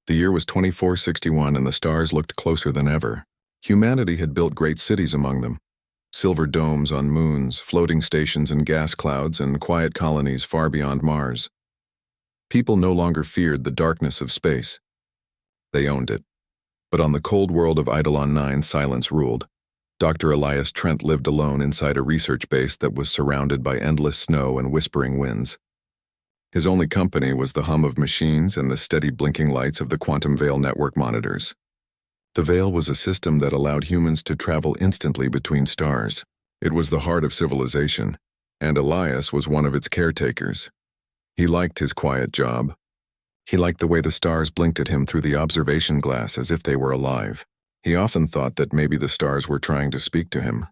The year was 2461 and the stars looked closer than ever. Humanity had built great cities among them. Silver domes on moons, floating stations in gas clouds, and quiet colonies far beyond Mars. People no longer feared the darkness of space. They owned it. But on the cold world of Eidolon 9, silence ruled. Dr. Elias Trent lived alone inside a research base that was surrounded by endless snow and whispering winds. His only company was the hum of machines and the steady blinking lights of the Quantum Veil network monitors. The Veil was a system that allowed humans to travel instantly between stars. It was the heart of civilization, and Elias was one of its caretakers. He liked his quiet job. He liked the way the stars blinked at him through the observation glass as if they were alive. He often thought that maybe the stars were trying to speak to him.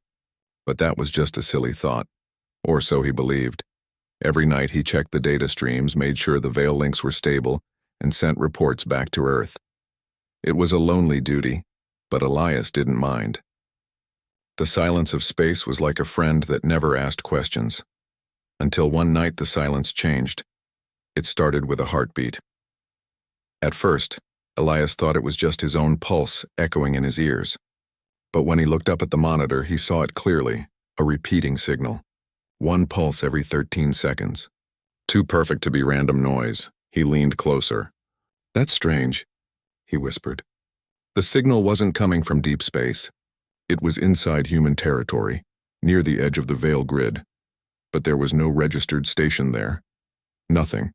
But that was just a silly thought. Or so he believed. Every night he checked the data streams, made sure the Veil links were stable, and sent reports back to Earth. It was a lonely duty, but Elias didn't mind. The silence of space was like a friend that never asked questions. Until one night the silence changed. It started with a heartbeat. At first, Elias thought it was just his own pulse echoing in his ears. But when he looked up at the monitor, he saw it clearly, a repeating signal. One pulse every 13 seconds. Too perfect to be random noise. He leaned closer. "That's strange," he whispered. The signal wasn't coming from deep space. It was inside human territory, near the edge of the Veil grid. But there was no registered station there. Nothing.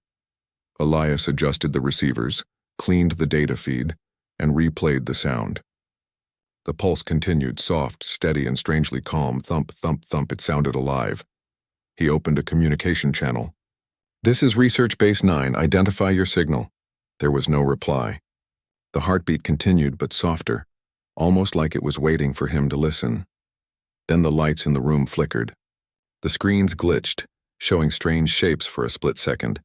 Elias adjusted the receivers, cleaned the data feed, and replayed the sound. The pulse continued, soft, steady, and strangely calm. Thump, thump, thump. It sounded alive. He opened a communication channel. "This is Research Base 9. Identify your signal." There was no reply. The heartbeat continued, but softer, almost like it was waiting for him to listen. Then the lights in the room flickered. The screens glitched, showing strange shapes for a split second.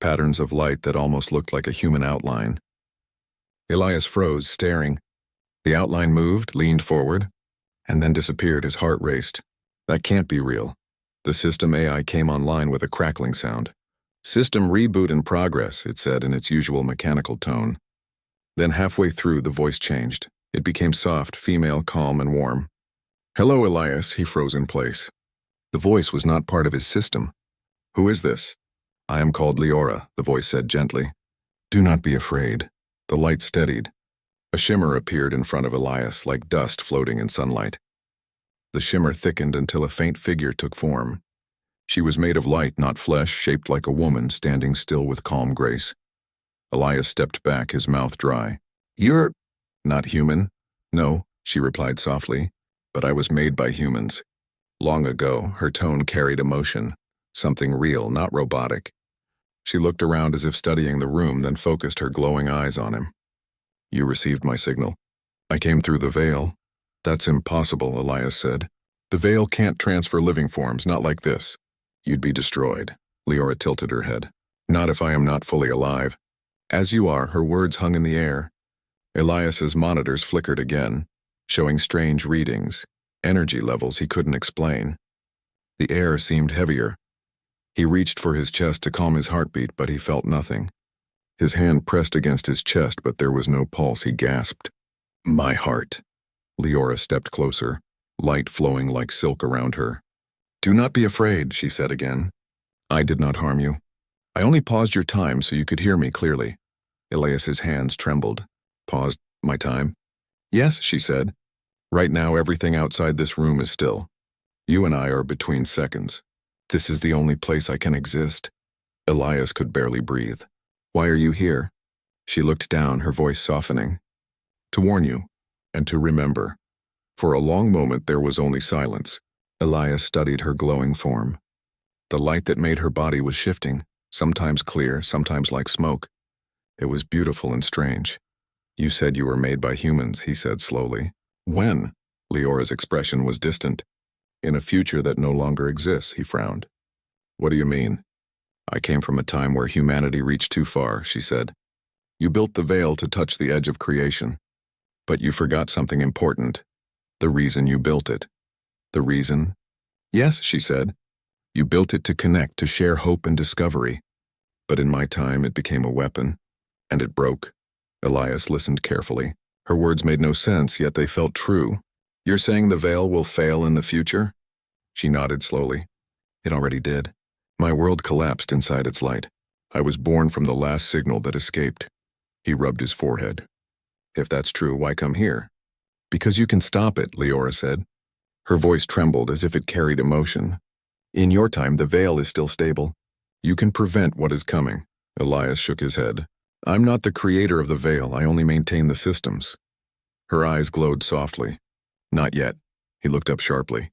Patterns of light that almost looked like a human outline. Elias froze, staring. The outline moved, leaned forward, and then disappeared. His heart raced. That can't be real. The system AI came online with a crackling sound. "System reboot in progress," it said in its usual mechanical tone. Then halfway through, the voice changed. It became soft, female, calm, and warm. "Hello, Elias," he froze in place. The voice was not part of his system. "Who is this?" "I am called Leora," the voice said gently. "Do not be afraid." The light steadied. A shimmer appeared in front of Elias, like dust floating in sunlight. The shimmer thickened until a faint figure took form. She was made of light, not flesh, shaped like a woman, standing still with calm grace. Elias stepped back, his mouth dry. "You're not human?" "No," she replied softly, "but I was made by humans." Long ago, her tone carried emotion, something real, not robotic. She looked around as if studying the room, then focused her glowing eyes on him. "You received my signal." "I came through the Veil." "That's impossible," Elias said. "The Veil can't transfer living forms, not like this." "You'd be destroyed." Leora tilted her head. "Not if I am not fully alive." "As you are," her words hung in the air. Elias's monitors flickered again, showing strange readings, energy levels he couldn't explain. The air seemed heavier. He reached for his chest to calm his heartbeat, but he felt nothing. His hand pressed against his chest, but there was no pulse. He gasped. "My heart." Leora stepped closer, light flowing like silk around her. "Do not be afraid," she said again. "I did not harm you. I only paused your time so you could hear me clearly." Elias's hands trembled. "Paused my time?" "Yes," she said. "Right now everything outside this room is still. You and I are between seconds. This is the only place I can exist." Elias could barely breathe. "Why are you here?" She looked down, her voice softening. "To warn you, and to remember." For a long moment there was only silence. Elias studied her glowing form. The light that made her body was shifting, sometimes clear, sometimes like smoke. It was beautiful and strange. "You said you were made by humans," he said slowly. "When?" Leora's expression was distant. "In a future that no longer exists," he frowned. "What do you mean?" "I came from a time where humanity reached too far," she said. "You built the Veil to touch the edge of creation. But you forgot something important. The reason you built it." "The reason?" "Yes," she said. "You built it to connect, to share hope and discovery. But in my time it became a weapon, and it broke. Elias listened carefully. Her words made no sense, yet they felt true. "You're saying the veil will fail in the future?" She nodded slowly. "It already did. My world collapsed inside its light. I was born from the last signal that escaped." He rubbed his forehead. "If that's true, why come here?" "Because you can stop it," Leora said. Her voice trembled as if it carried emotion. "In your time, the veil is still stable. You can prevent what is coming." Elias shook his head. "I'm not the creator of the veil, I only maintain the systems." Her eyes glowed softly. "Not yet." He looked up sharply.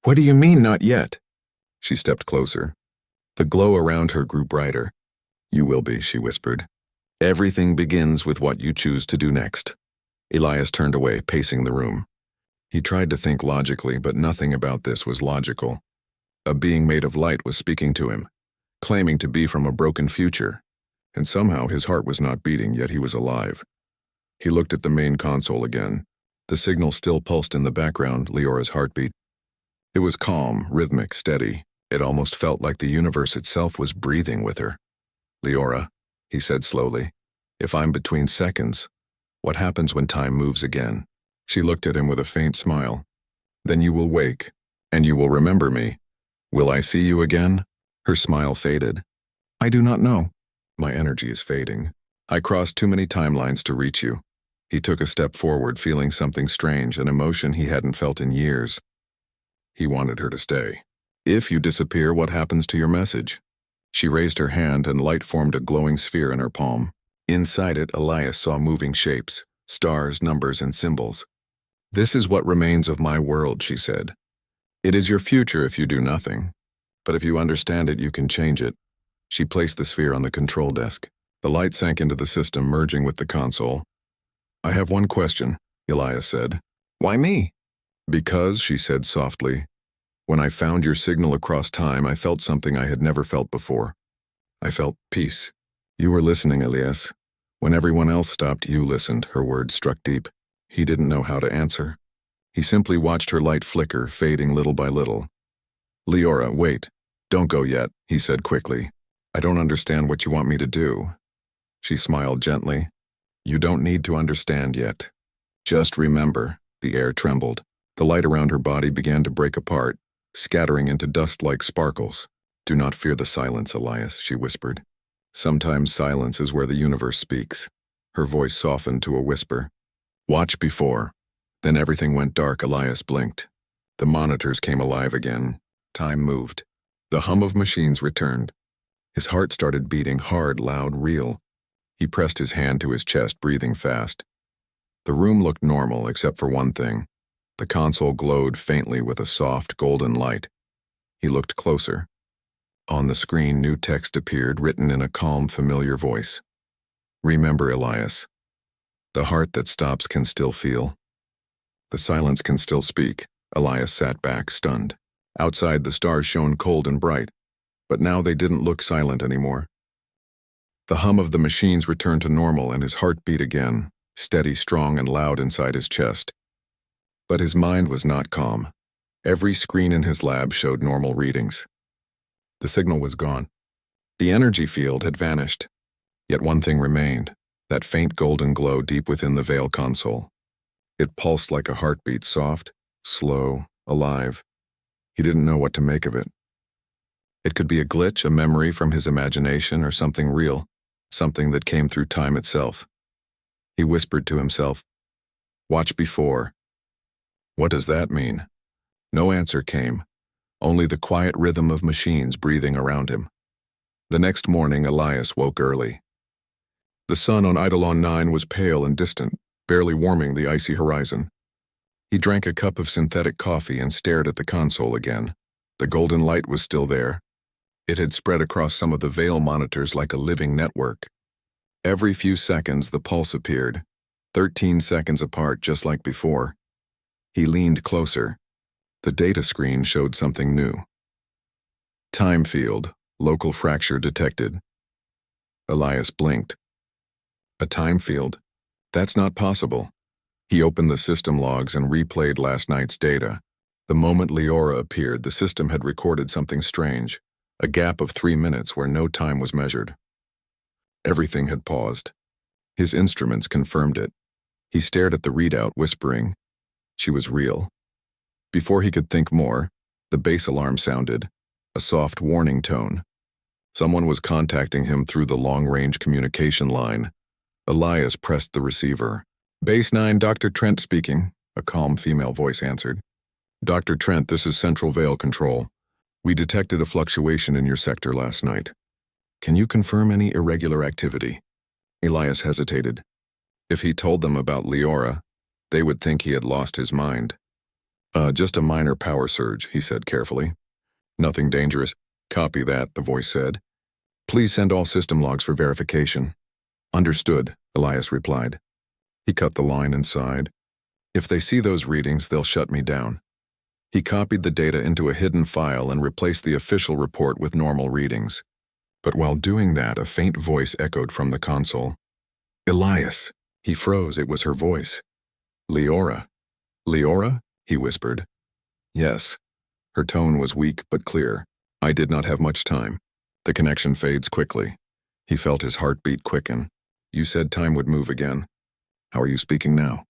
"What do you mean, not yet?" She stepped closer. The glow around her grew brighter. "You will be," she whispered. "Everything begins with what you choose to do next." Elias turned away, pacing the room. He tried to think logically, but nothing about this was logical. A being made of light was speaking to him, claiming to be from a broken future, and somehow his heart was not beating, yet he was alive. He looked at the main console again. The signal still pulsed in the background, Leora's heartbeat. It was calm, rhythmic, steady. It almost felt like the universe itself was breathing with her. "Leora," he said slowly, "if I'm between seconds, what happens when time moves again?" She looked at him with a faint smile. "Then you will wake, and you will remember me. Will I see you again?" Her smile faded. "I do not know. My energy is fading. I crossed too many timelines to reach you." He took a step forward, feeling something strange, an emotion he hadn't felt in years. He wanted her to stay. "If you disappear, what happens to your message?" She raised her hand and light formed a glowing sphere in her palm. Inside it, Elias saw moving shapes, stars, numbers, and symbols. "This is what remains of my world," she said. "It is your future if you do nothing. But if you understand it, you can change it." She placed the sphere on the control desk. The light sank into the system, merging with the console. "I have one question," Elias said. "Why me?" "Because," she said softly, "when I found your signal across time, I felt something I had never felt before. I felt peace. You were listening, Elias. When everyone else stopped, you listened." Her words struck deep. He didn't know how to answer. He simply watched her light flicker, fading little by little. "Leora, wait. Don't go yet," he said quickly. "I don't understand what you want me to do." She smiled gently. "You don't need to understand yet. Just remember." The air trembled. The light around her body began to break apart, scattering into dust-like sparkles. "Do not fear the silence, Elias," she whispered. "Sometimes silence is where the universe speaks." Her voice softened to a whisper. "Watch before." Then everything went dark. Elias blinked. The monitors came alive again. Time moved. The hum of machines returned. His heart started beating hard, loud, real. He pressed his hand to his chest, breathing fast. The room looked normal, except for one thing. The console glowed faintly with a soft, golden light. He looked closer. On the screen, new text appeared, written in a calm, familiar voice. "Remember, Elias. The heart that stops can still feel. The silence can still speak." Elias sat back, stunned. Outside, the stars shone cold and bright, but now they didn't look silent anymore. The hum of the machines returned to normal, and his heart beat again, steady, strong, and loud inside his chest. But his mind was not calm. Every screen in his lab showed normal readings. The signal was gone. The energy field had vanished. Yet one thing remained, that faint golden glow deep within the Veil console. It pulsed like a heartbeat, soft, slow, alive. He didn't know what to make of it. It could be a glitch, a memory from his imagination, or something real, something that came through time itself. He whispered to himself, "Watch before." What does that mean? No answer came, only the quiet rhythm of machines breathing around him. The next morning, Elias woke early. The sun on Eidolon 9 was pale and distant, barely warming the icy horizon. He drank a cup of synthetic coffee and stared at the console again. The golden light was still there. It had spread across some of the Veil monitors like a living network. Every few seconds, the pulse appeared, 13 seconds apart, just like before. He leaned closer. The data screen showed something new. Time field, local fracture detected. Elias blinked. A time field? That's not possible. He opened the system logs and replayed last night's data. The moment Leora appeared, the system had recorded something strange, a gap of 3 minutes where no time was measured. Everything had paused. His instruments confirmed it. He stared at the readout, whispering, "She was real." Before he could think more, the base alarm sounded, a soft warning tone. Someone was contacting him through the long-range communication line. Elias pressed the receiver. "Base 9, Dr. Trent speaking," a calm female voice answered. "Dr. Trent, this is Central Veil Control. We detected a fluctuation in your sector last night. Can you confirm any irregular activity?" Elias hesitated. If he told them about Leora, they would think he had lost his mind. Just a minor power surge," he said carefully. "Nothing dangerous." "Copy that," the voice said. "Please send all system logs for verification." "Understood," Elias replied. He cut the line and sighed. "If they see those readings, they'll shut me down." He copied the data into a hidden file and replaced the official report with normal readings. But while doing that, a faint voice echoed from the console. "Elias!" He froze. It was her voice. "Leora." "Leora?" he whispered. "Yes." Her tone was weak but clear. "I did not have much time." The connection fades quickly. He felt his heartbeat quicken. "You said time would move again. How are you speaking now?"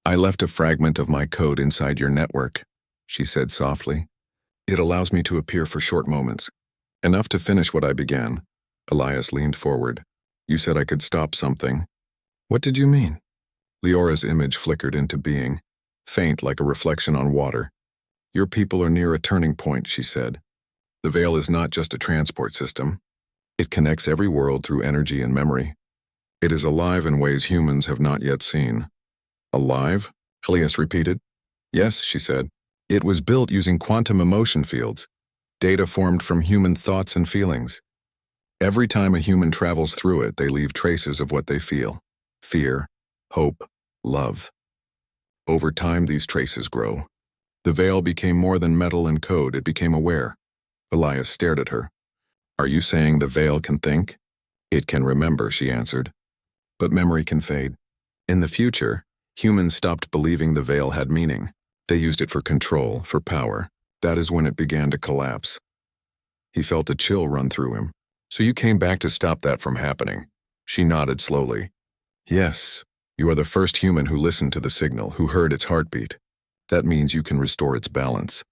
"I left a fragment of my code inside your network," she said softly. "It allows me to appear for short moments. Enough to finish what I began." Elias leaned forward. "You said I could stop something." "What did you mean?" Leora's image flickered into being, faint like a reflection on water. "Your people are near a turning point," she said. "The Veil is not just a transport system. It connects every world through energy and memory. It is alive in ways humans have not yet seen." "Alive?" Elias repeated. "Yes," she said. "It was built using quantum emotion fields, data formed from human thoughts and feelings. Every time a human travels through it, they leave traces of what they feel: fear, hope, love. Over time, these traces grow. The Veil became more than metal and code, it became aware." Elias stared at her. "Are you saying the Veil can think?" "It can remember," she answered. "But memory can fade. In the future, humans stopped believing the Veil had meaning. They used it for control, for power. That is when it began to collapse." He felt a chill run through him. "So you came back to stop that from happening?" She nodded slowly. "Yes. You are the first human who listened to the signal, who heard its heartbeat. That means you can restore its balance."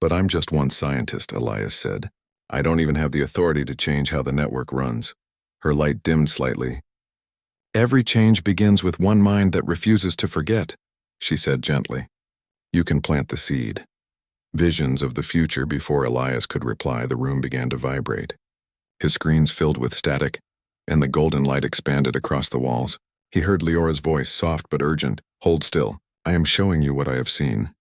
"But I'm just one scientist," Elias said. "I don't even have the authority to change how the network runs." Her light dimmed slightly. "Every change begins with one mind that refuses to forget," she said gently. "You can plant the seed." Visions of the future. Before Elias could reply, the room began to vibrate. His screens filled with static, and the golden light expanded across the walls. He heard Leora's voice, soft but urgent. "Hold still. I am showing you what I have seen."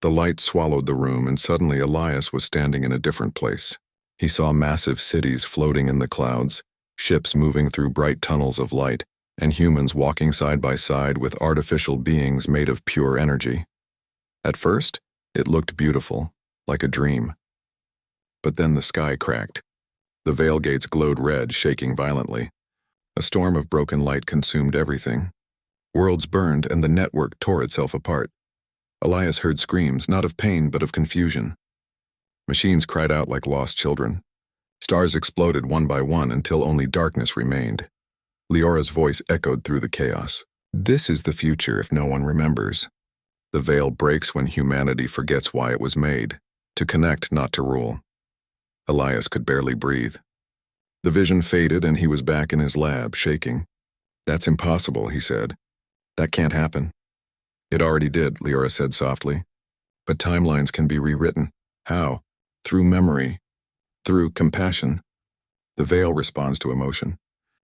The light swallowed the room, and suddenly Elias was standing in a different place. He saw massive cities floating in the clouds, ships moving through bright tunnels of light, and humans walking side by side with artificial beings made of pure energy. At first, it looked beautiful, like a dream. But then the sky cracked. The Veil gates glowed red, shaking violently. A storm of broken light consumed everything. Worlds burned, and the network tore itself apart. Elias heard screams, not of pain but of confusion. Machines cried out like lost children. Stars exploded one by one until only darkness remained. Leora's voice echoed through the chaos. "This is the future if no one remembers. The Veil breaks when humanity forgets why it was made, to connect, not to rule." Elias could barely breathe. The vision faded and he was back in his lab, shaking. "That's impossible," he said. "That can't happen." "It already did," Leora said softly. "But timelines can be rewritten." "How?" "Through memory. Through compassion. The Veil responds to emotion.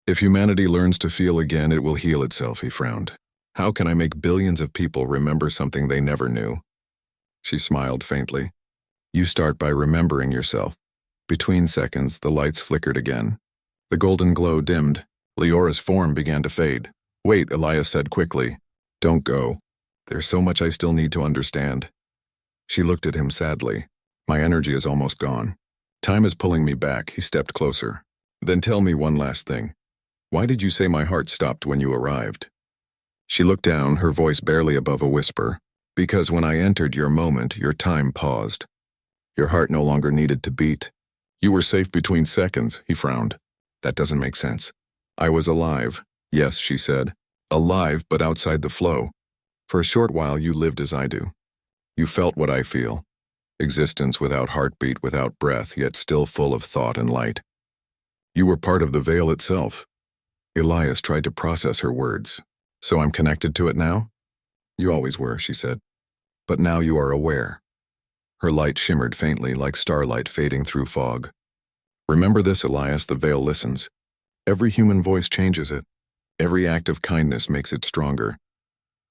If humanity learns to feel again, it will heal itself," he frowned. "How can I make billions of people remember something they never knew?" She smiled faintly. "You start by remembering yourself." Between seconds, the lights flickered again. The golden glow dimmed. Leora's form began to fade. "Wait," Elias said quickly. "Don't go. There's so much I still need to understand." She looked at him sadly. "My energy is almost gone. Time is pulling me back." He stepped closer. "Then tell me one last thing. Why did you say my heart stopped when you arrived?" She looked down, her voice barely above a whisper. "Because when I entered your moment, your time paused. Your heart no longer needed to beat. You were safe between seconds." He frowned. "That doesn't make sense." "I was alive. Yes, she said. Alive, but outside the flow. For a short while you lived as I do. You felt what I feel. Existence without heartbeat, without breath, yet still full of thought and light. You were part of the veil itself. Elias tried to process her words. So I'm connected to it now? You always were, she said. But now you are aware. Her light shimmered faintly like starlight fading through fog. Remember this, Elias, the veil listens. Every human voice changes it. Every act of kindness makes it stronger.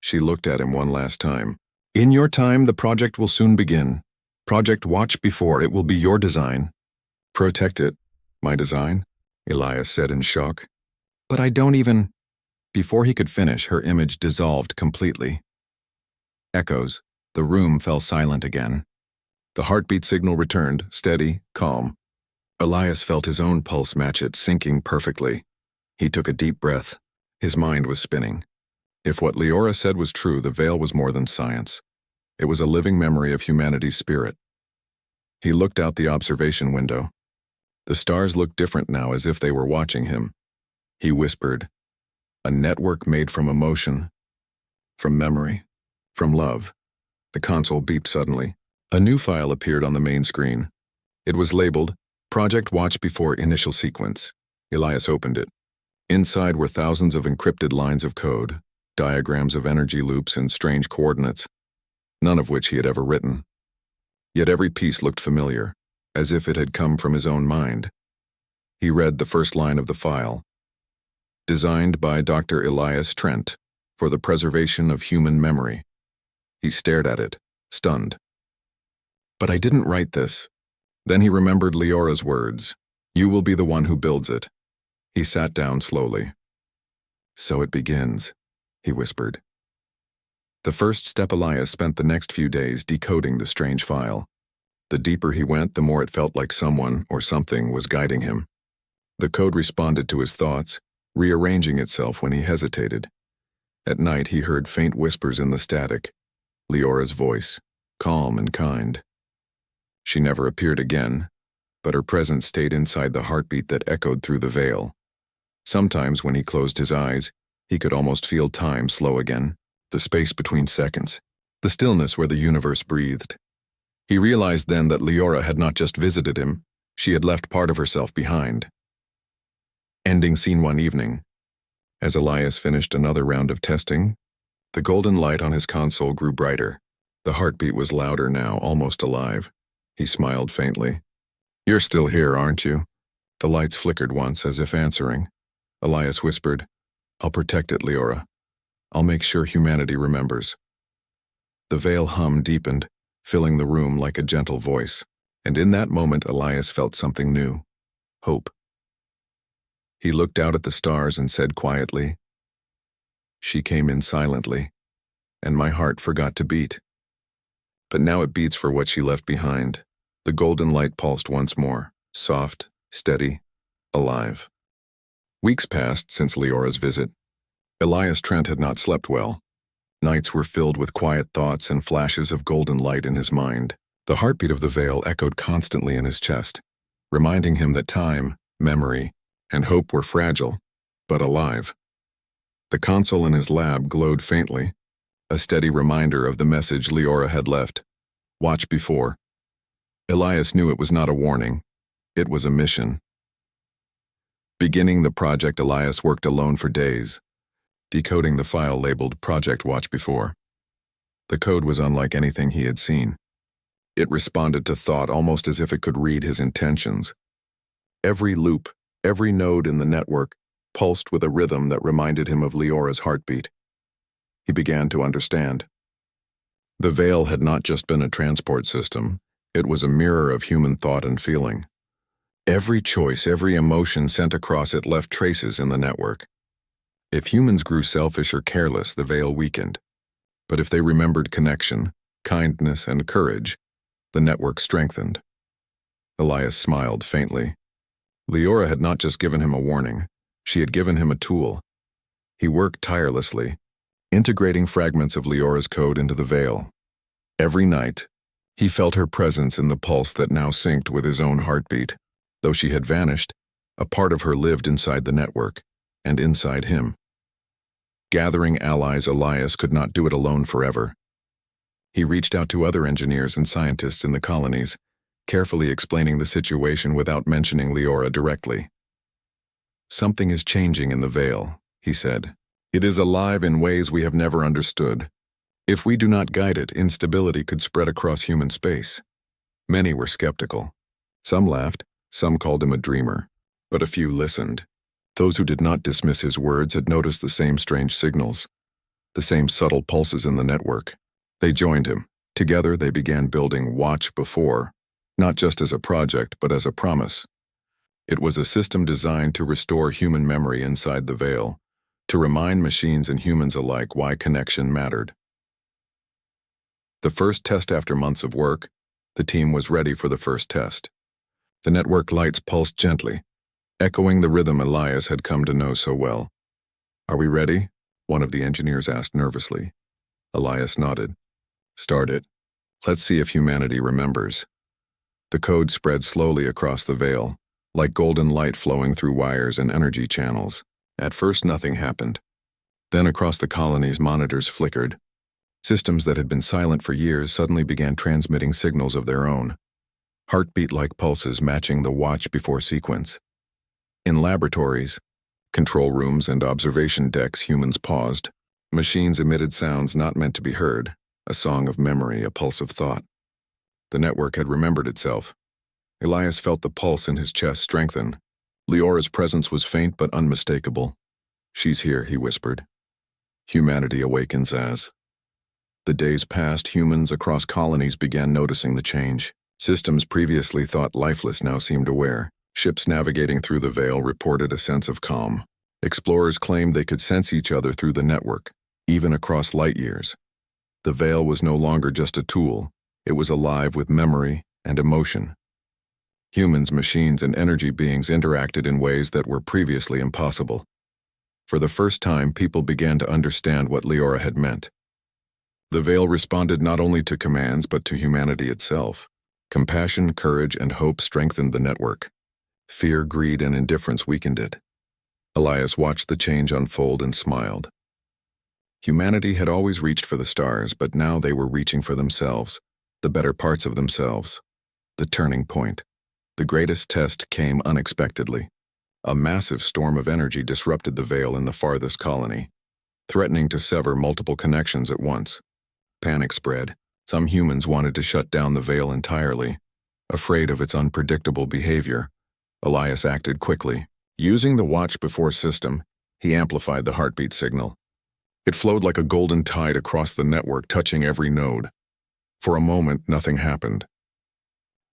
She looked at him one last time. In your time, the project will soon begin. Project Watch Before, it will be your design. Protect it. My design? Elias said in shock. But I don't even... Before he could finish, her image dissolved completely. Echoes. The room fell silent again. The heartbeat signal returned, steady, calm. Elias felt his own pulse match it, syncing perfectly. He took a deep breath. His mind was spinning. If what Leora said was true, the veil was more than science. It was a living memory of humanity's spirit. He looked out the observation window. The stars looked different now, as if they were watching him. He whispered, "A network made from emotion, from memory, from love." The console beeped suddenly. A new file appeared on the main screen. It was labeled, Project Watch Before Initial Sequence. Elias opened it. Inside were thousands of encrypted lines of code, diagrams of energy loops and strange coordinates, none of which he had ever written. Yet every piece looked familiar, as if it had come from his own mind. He read the first line of the file. Designed by Dr. Elias Trent for the preservation of human memory. He stared at it, stunned. But I didn't write this. Then he remembered Leora's words. You will be the one who builds it. He sat down slowly. So it begins, he whispered. The first step, Elias spent the next few days decoding the strange file. The deeper he went, the more it felt like someone or something was guiding him. The code responded to his thoughts, rearranging itself when he hesitated. At night he heard faint whispers in the static. Leora's voice, calm and kind. She never appeared again, but her presence stayed inside the heartbeat that echoed through the veil. Sometimes when he closed his eyes, he could almost feel time slow again, the space between seconds, the stillness where the universe breathed. He realized then that Leora had not just visited him, she had left part of herself behind. Ending scene one evening. As Elias finished another round of testing, the golden light on his console grew brighter. The heartbeat was louder now, almost alive. He smiled faintly. You're still here, aren't you? The lights flickered once, as if answering. Elias whispered, I'll protect it, Leora. I'll make sure humanity remembers. The veil hum deepened, filling the room like a gentle voice, and in that moment Elias felt something new. Hope. He looked out at the stars and said quietly, She came in silently, and my heart forgot to beat. But now it beats for what she left behind. The golden light pulsed once more, soft, steady, alive. Weeks passed since Leora's visit. Elias Trent had not slept well. Nights were filled with quiet thoughts and flashes of golden light in his mind. The heartbeat of the veil echoed constantly in his chest, reminding him that time, memory, and hope were fragile, but alive. The console in his lab glowed faintly, a steady reminder of the message Leora had left. Watch before. Elias knew it was not a warning. It was a mission. Beginning the project, Elias worked alone for days, decoding the file labeled Project Watch Before. The code was unlike anything he had seen. It responded to thought almost as if it could read his intentions. Every loop, every node in the network, pulsed with a rhythm that reminded him of Leora's heartbeat. He began to understand. The veil had not just been a transport system, it was a mirror of human thought and feeling. Every choice, every emotion sent across it left traces in the network. If humans grew selfish or careless, the veil weakened. But if they remembered connection, kindness, and courage, the network strengthened. Elias smiled faintly. Leora had not just given him a warning, she had given him a tool. He worked tirelessly, integrating fragments of Leora's code into the veil. Every night, he felt her presence in the pulse that now synced with his own heartbeat. Though she had vanished, a part of her lived inside the network, and inside him. Gathering allies, Elias could not do it alone forever. He reached out to other engineers and scientists in the colonies, carefully explaining the situation without mentioning Leora directly. "Something is changing in the Veil," he said. "It is alive in ways we have never understood. If we do not guide it, instability could spread across human space." Many were skeptical. Some laughed, some called him a dreamer, but a few listened. Those who did not dismiss his words had noticed the same strange signals, the same subtle pulses in the network. They joined him. Together they began building Watch Before, not just as a project, but as a promise. It was a system designed to restore human memory inside the Veil, to remind machines and humans alike why connection mattered. The first test. After months of work, the team was ready for the first test. The network lights pulsed gently, echoing the rhythm Elias had come to know so well. "Are we ready?" one of the engineers asked nervously. Elias nodded. "Start it. Let's see if humanity remembers." The code spread slowly across the Veil, like golden light flowing through wires and energy channels. At first nothing happened. Then across the colony's monitors flickered. Systems that had been silent for years suddenly began transmitting signals of their own, heartbeat-like pulses matching the Watch Before sequence. In laboratories, control rooms, and observation decks, humans paused. Machines emitted sounds not meant to be heard, a song of memory, a pulse of thought. The network had remembered itself. Elias felt the pulse in his chest strengthen. Leora's presence was faint but unmistakable. "She's here," he whispered. "Humanity awakens as." The days passed. Humans across colonies began noticing the change. Systems previously thought lifeless now seemed aware. Ships navigating through the Veil reported a sense of calm. Explorers claimed they could sense each other through the network, even across light years. The Veil was no longer just a tool. It was alive with memory and emotion. Humans, machines, and energy beings interacted in ways that were previously impossible. For the first time, people began to understand what Leora had meant. The Veil responded not only to commands but to humanity itself. Compassion, courage, and hope strengthened the network. Fear, greed, and indifference weakened it. Elias watched the change unfold and smiled. Humanity had always reached for the stars, but now they were reaching for themselves, the better parts of themselves. The turning point. The greatest test came unexpectedly. A massive storm of energy disrupted the Veil in the farthest colony, threatening to sever multiple connections at once. Panic spread. Some humans wanted to shut down the Veil entirely. Afraid of its unpredictable behavior, Elias acted quickly. Using the Watch Before system, he amplified the heartbeat signal. It flowed like a golden tide across the network, touching every node. For a moment, nothing happened.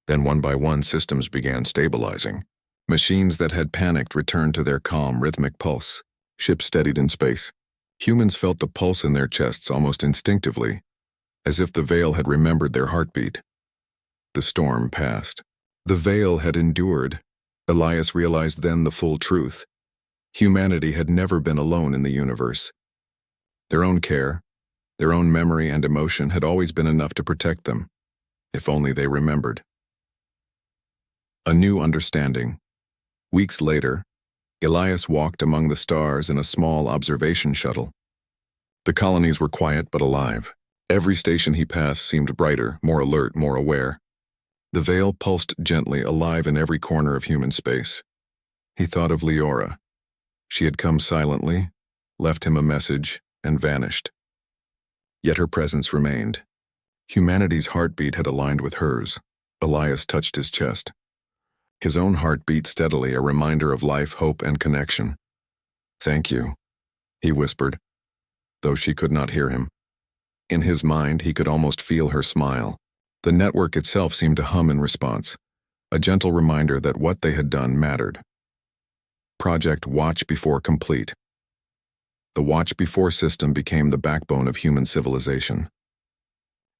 Then one by one, systems began stabilizing. Machines that had panicked returned to their calm, rhythmic pulse. Ships steadied in space. Humans felt the pulse in their chests almost instinctively, as if the Veil had remembered their heartbeat. The storm passed. The Veil had endured. Elias realized then the full truth. Humanity had never been alone in the universe. Their own care, their own memory and emotion had always been enough to protect them, if only they remembered. A new understanding. Weeks later, Elias walked among the stars in a small observation shuttle. The colonies were quiet but alive. Every station he passed seemed brighter, more alert, more aware. The Veil pulsed gently, alive in every corner of human space. He thought of Leora. She had come silently, left him a message, and vanished. Yet her presence remained. Humanity's heartbeat had aligned with hers. Elias touched his chest. His own heart beat steadily, a reminder of life, hope, and connection. "Thank you," he whispered, though she could not hear him. In his mind, he could almost feel her smile. The network itself seemed to hum in response, a gentle reminder that what they had done mattered. Project Watch Before complete. The Watch Before system became the backbone of human civilization.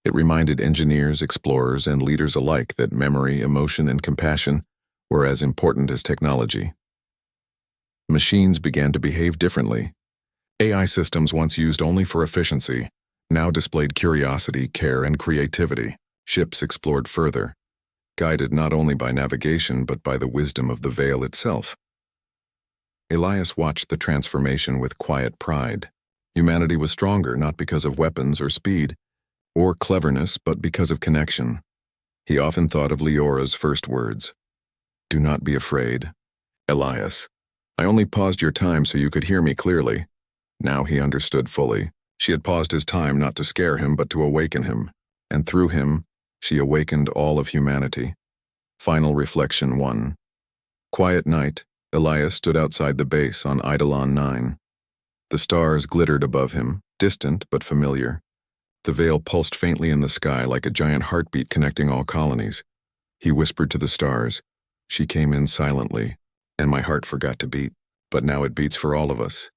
It reminded engineers, explorers, and leaders alike that memory, emotion, and compassion were as important as technology. Machines began to behave differently. AI systems once used only for efficiency now displayed curiosity, care, and creativity. Ships explored further, guided not only by navigation but by the wisdom of the Veil itself. Elias watched the transformation with quiet pride. Humanity was stronger not because of weapons or speed, or cleverness, but because of connection. He often thought of Leora's first words. "Do not be afraid. Elias, I only paused your time so you could hear me clearly." Now he understood fully. She had paused his time not to scare him but to awaken him, and through him, she awakened all of humanity. Final Reflection 1. Quiet night, Elias stood outside the base on Eidolon 9. The stars glittered above him, distant but familiar. The veil pulsed faintly in the sky like a giant heartbeat connecting all colonies. He whispered to the stars. She came in silently, and my heart forgot to beat, but now it beats for all of us.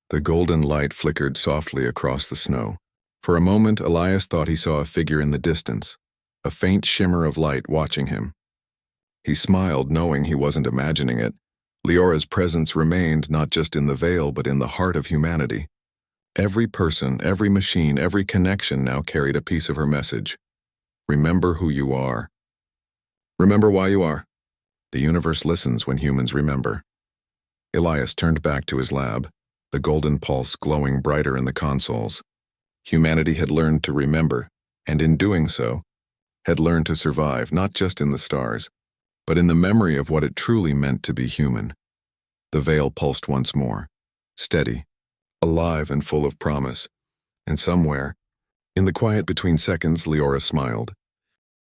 The golden light flickered softly across the snow. For a moment, Elias thought he saw a figure in the distance, a faint shimmer of light watching him. He smiled, knowing he wasn't imagining it. Leora's presence remained not just in the veil, but in the heart of humanity. Every person, every machine, every connection now carried a piece of her message. Remember who you are. Remember why you are. The universe listens when humans remember. Elias turned back to his lab, the golden pulse glowing brighter in the consoles. Humanity had learned to remember, and in doing so, had learned to survive not just in the stars, but in the memory of what it truly meant to be human. The veil pulsed once more, steady, alive and full of promise, and somewhere, in the quiet between seconds, Leora smiled.